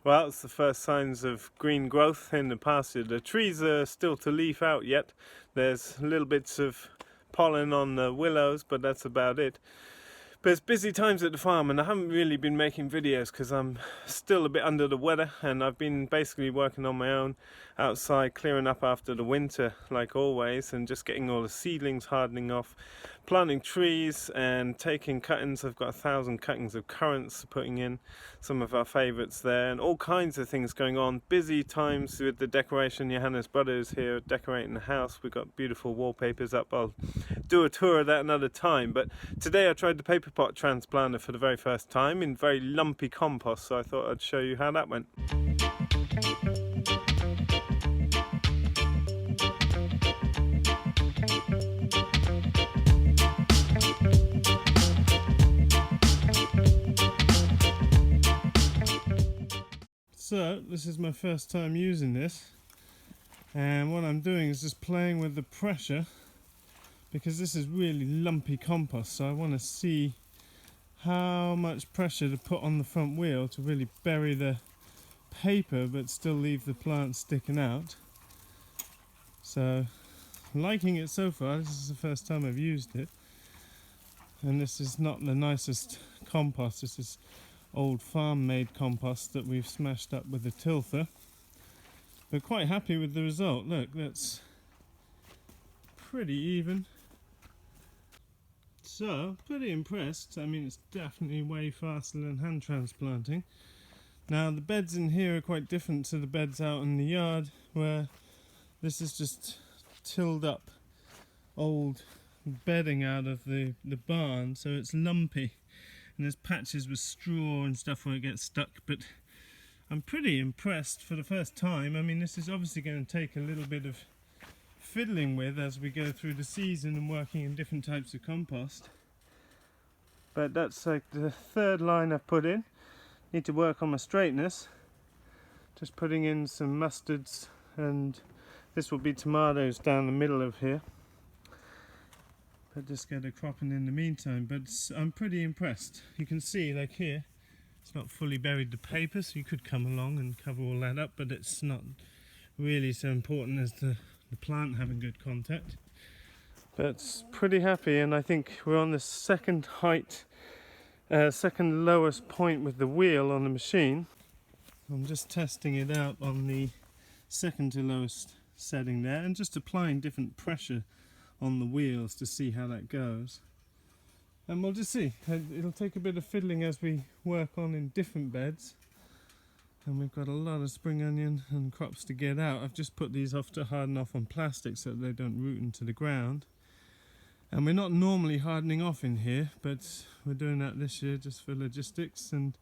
Well, it's the first signs of green growth in the pasture. The trees are still to leaf out yet. There's little bits of pollen on the willows, but that's about it. But it's busy times at the farm, and I haven't really been making videos because I'm still a bit under the weather, and I've been basically working on my own outside, clearing up after the winter like always, and just getting all the seedlings hardening off, planting trees and taking cuttings. I've got 1,000 cuttings of currants putting in, some of our favourites there, and all kinds of things going on. Busy times with the decoration. Johanna's brother is here decorating the house. We've got beautiful wallpapers up. I'll do a tour of that another time, but today I tried the Paperpot transplanter for the very first time in very lumpy compost, so I thought I'd show you how that went. So this is my first time using this, and what I'm doing is just playing with the pressure, because this is really lumpy compost, so I want to see how much pressure to put on the front wheel to really bury the paper but still leave the plant sticking out. So liking it so far. This is the first time I've used it, and this is not the nicest compost. This is old farm made compost that we've smashed up with a tilther, but quite happy with the result. Look, that's pretty even. So, pretty impressed. I mean, it's definitely way faster than hand transplanting. Now, the beds in here are quite different to the beds out in the yard, where this is just tilled up old bedding out of the barn, so it's lumpy. And there's patches with straw and stuff where it gets stuck, but I'm pretty impressed for the first time. I mean, this is obviously going to take a little bit of fiddling with as we go through the season and working in different types of compost, but that's like the third line I've put in. Need to work on my straightness, just putting in some mustards, and this will be tomatoes down the middle of here, but just get a cropping in the meantime. But I'm pretty impressed. You can see, like here, it's not fully buried the paper, so you could come along and cover all that up, but it's not really so important as the plant having good contact. But it's pretty happy, and I think we're on the second lowest point with the wheel on the machine. I'm just testing it out on the second to lowest setting there, and just applying different pressure on the wheels to see how that goes. And we'll just see. It'll take a bit of fiddling as we work on in different beds. And we've got a lot of spring onion and crops to get out. I've just put these off to harden off on plastic so that they don't root into the ground. And we're not normally hardening off in here, but we're doing that this year just for logistics. And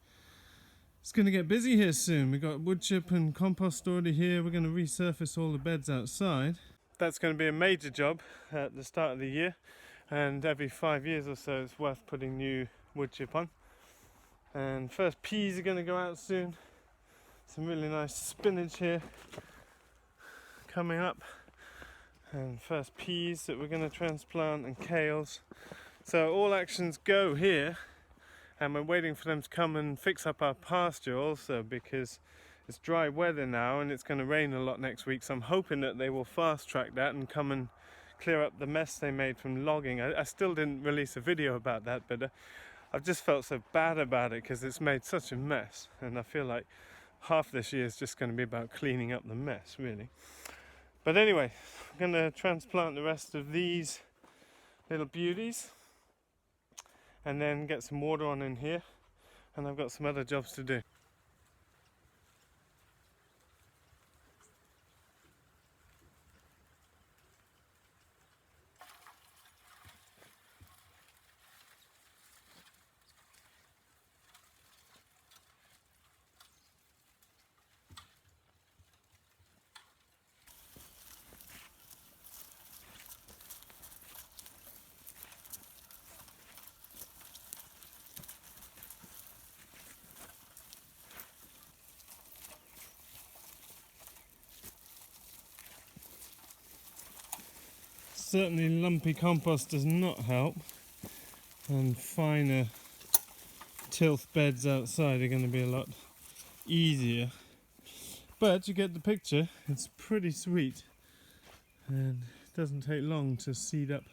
it's going to get busy here soon. We've got wood chip and compost already here. We're going to resurface all the beds outside. That's going to be a major job at the start of the year. And every 5 years or so it's worth putting new wood chip on. And first peas are going to go out soon. Some really nice spinach here coming up, and first peas that we're going to transplant, and kales. So all actions go here, and we're waiting for them to come and fix up our pasture also, because it's dry weather now and it's going to rain a lot next week. So I'm hoping that they will fast track that and come and clear up the mess they made from logging. I still didn't release a video about that, but I've just felt so bad about it because it's made such a mess, and I feel like half this year is just going to be about cleaning up the mess, really. But anyway, I'm going to transplant the rest of these little beauties and then get some water on in here, and I've got some other jobs to do. Certainly lumpy compost does not help, and finer tilth beds outside are going to be a lot easier. But you get the picture, it's pretty sweet. And it doesn't take long to seed up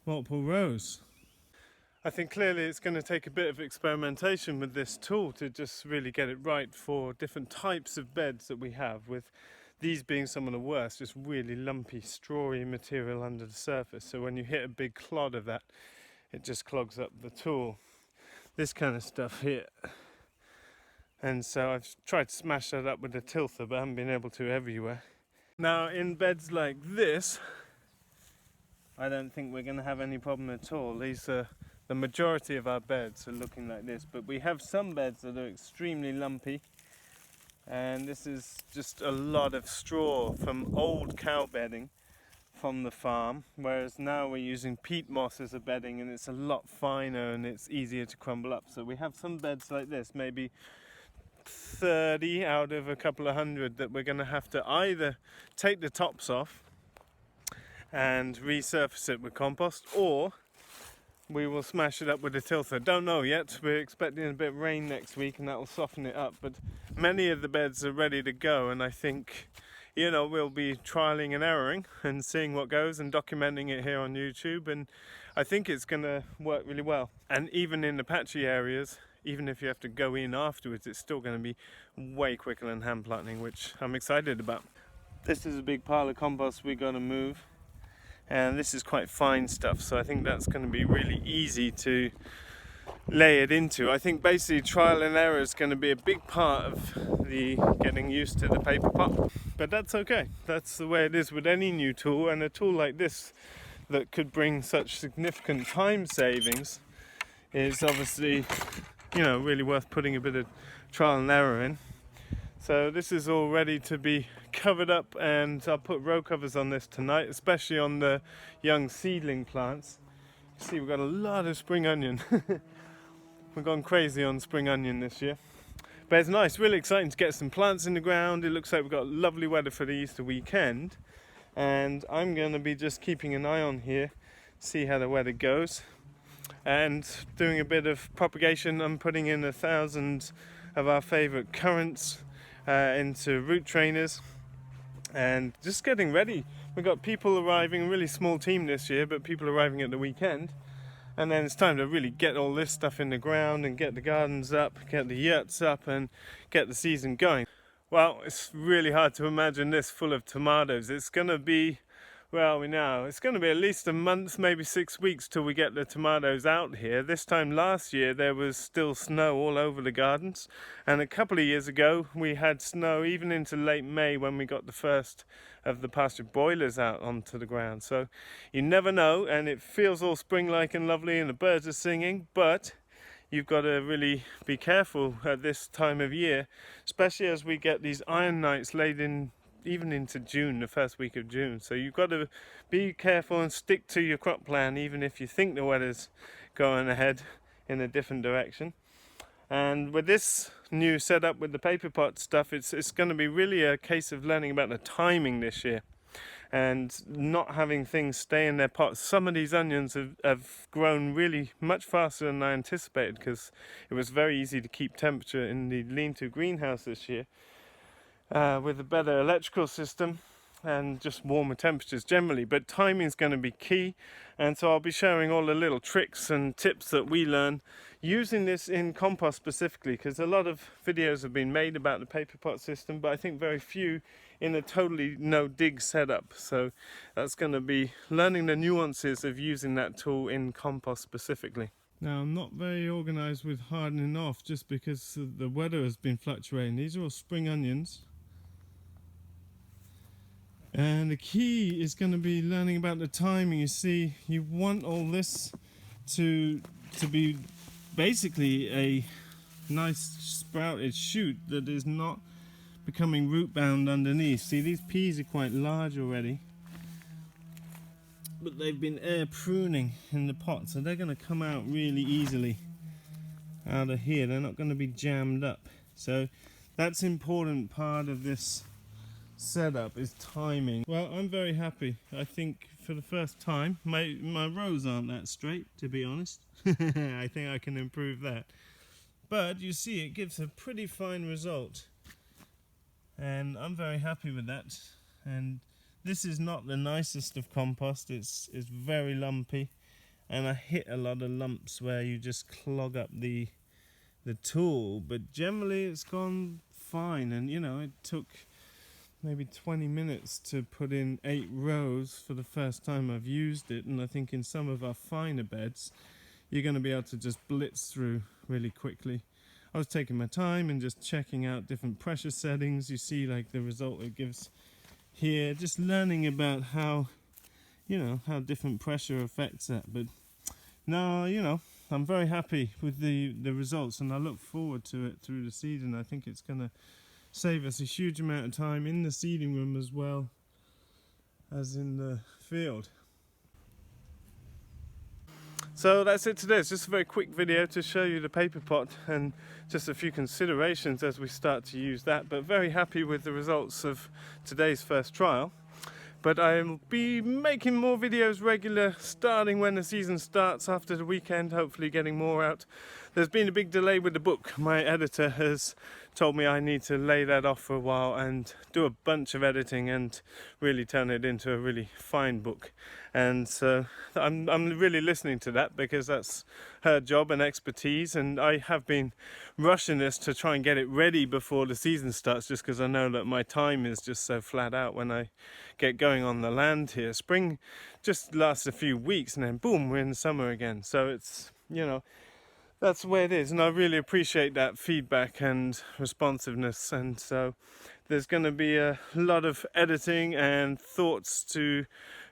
multiple rows. I think clearly it's going to take a bit of experimentation with this tool to just really get it right for different types of beds that we have, with these being some of the worst, just really lumpy, strawy material under the surface. So when you hit a big clod of that, it just clogs up the tool. This kind of stuff here. And so I've tried to smash that up with a tilther, but I haven't been able to everywhere. Now in beds like this, I don't think we're going to have any problem at all. These are the majority of our beds are looking like this, but we have some beds that are extremely lumpy, and this is just a lot of straw from old cow bedding from the farm, whereas now we're using peat moss as a bedding, and it's a lot finer and it's easier to crumble up. So we have some beds like this, maybe 30 out of a couple of hundred, that we're going to have to either take the tops off and resurface it with compost, or we will smash it up with a tilther. Don't know yet. We're expecting a bit of rain next week and that will soften it up, but many of the beds are ready to go, and I think, you know, we'll be trialing and erroring and seeing what goes and documenting it here on YouTube, and I think it's going to work really well. And even in the patchy areas, even if you have to go in afterwards, it's still going to be way quicker than hand planting, which I'm excited about. This is a big pile of compost we got to move, and this is quite fine stuff, so I think that's going to be really easy to lay it into. I think basically trial and error is going to be a big part of the getting used to the Paperpot, but that's okay. That's the way it is with any new tool, and a tool like this that could bring such significant time savings is obviously, you know, really worth putting a bit of trial and error in. So this is all ready to be covered up, and I'll put row covers on this tonight, especially on the young seedling plants. You see, we've got a lot of spring onion. We've gone crazy on spring onion this year. But it's nice, really exciting to get some plants in the ground. It looks like we've got lovely weather for the Easter weekend. And I'm going to be just keeping an eye on here, see how the weather goes. And doing a bit of propagation. I'm putting in 1,000 of our favourite currants into root trainers, and just getting ready. We've got people arriving, a really small team this year, but people arriving at the weekend, and then it's time to really get all this stuff in the ground and get the gardens up, get the yurts up, and get the season going. Well, it's really hard to imagine this full of tomatoes. It's going to be, well, we know it's going to be at least a month, maybe 6 weeks till we get the tomatoes out here. This time last year there was still snow all over the gardens, and a couple of years ago we had snow even into late May when we got the first of the pastured broilers out onto the ground. So you never know, and it feels all spring-like and lovely and the birds are singing, but you've got to really be careful at this time of year, especially as we get these iron nights laid in even into June, the first week of June. So you've got to be careful and stick to your crop plan, even if you think the weather's going ahead in a different direction. And with this new setup with the Paperpot stuff, it's going to be really a case of learning about the timing this year and not having things stay in their pots. Some of these onions have grown really much faster than I anticipated, because it was very easy to keep temperature in the lean-to greenhouse this year. With a better electrical system and just warmer temperatures generally, but timing is going to be key, and so I'll be sharing all the little tricks and tips that we learn using this in compost specifically, because a lot of videos have been made about the Paperpot system, but I think very few in a totally no dig setup. So that's going to be learning the nuances of using that tool in compost specifically. Now, I'm not very organised with hardening off just because the weather has been fluctuating. These are all spring onions. And the key is going to be learning about the timing. You see, you want all this to be basically a nice sprouted shoot that is not becoming root bound underneath. See, these peas are quite large already, but they've been air pruning in the pot, so they're going to come out really easily out of here. They're not going to be jammed up. So that's an important part of this setup, is timing. Well, I'm very happy. I think for the first time, my rows aren't that straight, to be honest. I think I can improve that. but you see it gives a pretty fine result, and I'm very happy with that. And this is not the nicest of compost, it's very lumpy, and I hit a lot of lumps where you just clog up the tool, but generally it's gone fine. And you know, it took maybe 20 minutes to put in 8 rows for the first time I've used it, and I think in some of our finer beds you're going to be able to just blitz through really quickly. I was taking my time and just checking out different pressure settings. You see like the result it gives here, just learning about how, you know, how different pressure affects that. But no, you know, I'm very happy with the results, and I look forward to it through the season. I think it's going to save us a huge amount of time in the seeding room as well as in the field. So that's it today. It's just a very quick video to show you the Paperpot and just a few considerations as we start to use that, but very happy with the results of today's first trial. But I'll be making more videos regular starting when the season starts after the weekend, hopefully getting more out. There's been a big delay with the book. My editor has told me I need to lay that off for a while and do a bunch of editing and really turn it into a really fine book. And so I'm really listening to that, because that's her job and expertise, and I have been rushing this to try and get it ready before the season starts, just because I know that my time is just so flat out when I get going on the land here. Spring just lasts a few weeks and then boom, we're in summer again. So it's, you know, that's the way it is, and I really appreciate that feedback and responsiveness. And so there's going to be a lot of editing and thoughts to,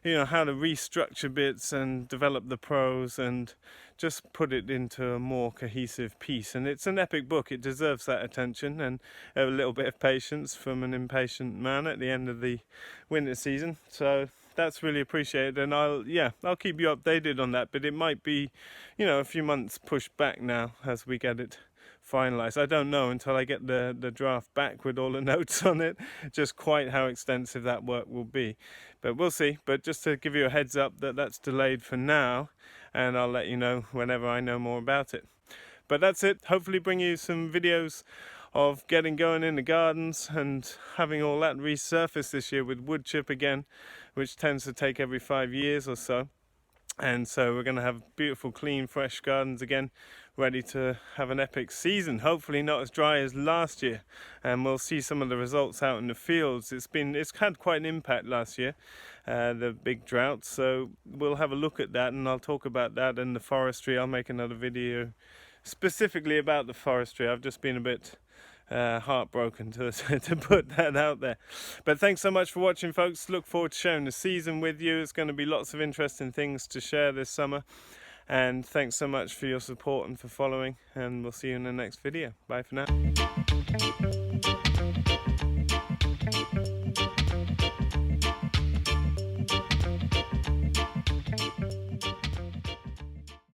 you know, how to restructure bits and develop the prose and just put it into a more cohesive piece. And it's an epic book, it deserves that attention and a little bit of patience from an impatient man at the end of the winter season. So that's really appreciated, and I'll keep you updated on that, but it might be, you know, a few months pushed back now as we get it finalized. I don't know until I get the draft back with all the notes on it just quite how extensive that work will be, but we'll see. But just to give you a heads up that that's delayed for now, and I'll let you know whenever I know more about it. But that's it. Hopefully bring you some videos of getting going in the gardens and having all that resurfaced this year with wood chip again, which tends to take every 5 years or so. And so we're going to have beautiful, clean, fresh gardens again, ready to have an epic season. Hopefully not as dry as last year, and we'll see some of the results out in the fields. It's had quite an impact last year, the big drought. So we'll have a look at that, and I'll talk about that and the forestry. I'll make another video specifically about the forestry. I've just been a bit heartbroken to put that out there. But thanks so much for watching, folks. Look forward to sharing the season with you. It's going to be lots of interesting things to share this summer, and thanks so much for your support and for following, and we'll see you in the next video. Bye for now.